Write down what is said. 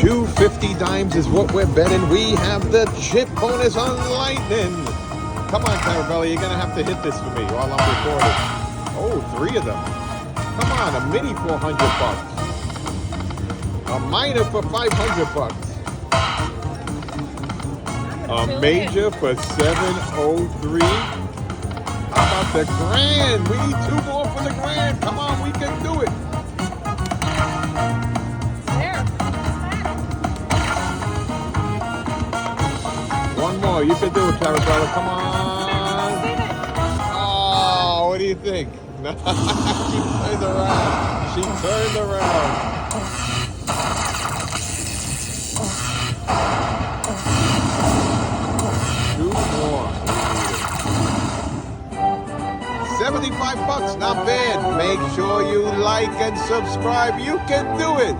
250 dimes is what we're betting. We have the chip bonus on Lightning. Come on, Clarabella, you're going to have to hit this for me while I'm recording. Oh, 3 of them. Come on, a mini 400 bucks. A minor for 500 bucks. A major for 703. How about the grand? We need 2 more for the grand. Come on, we can do it. One more. You can do it, Clarabella. Come on. Oh, what do you think? She turned around. She turned around. More. 75 bucks, not bad. Make sure you like and subscribe. You can do it.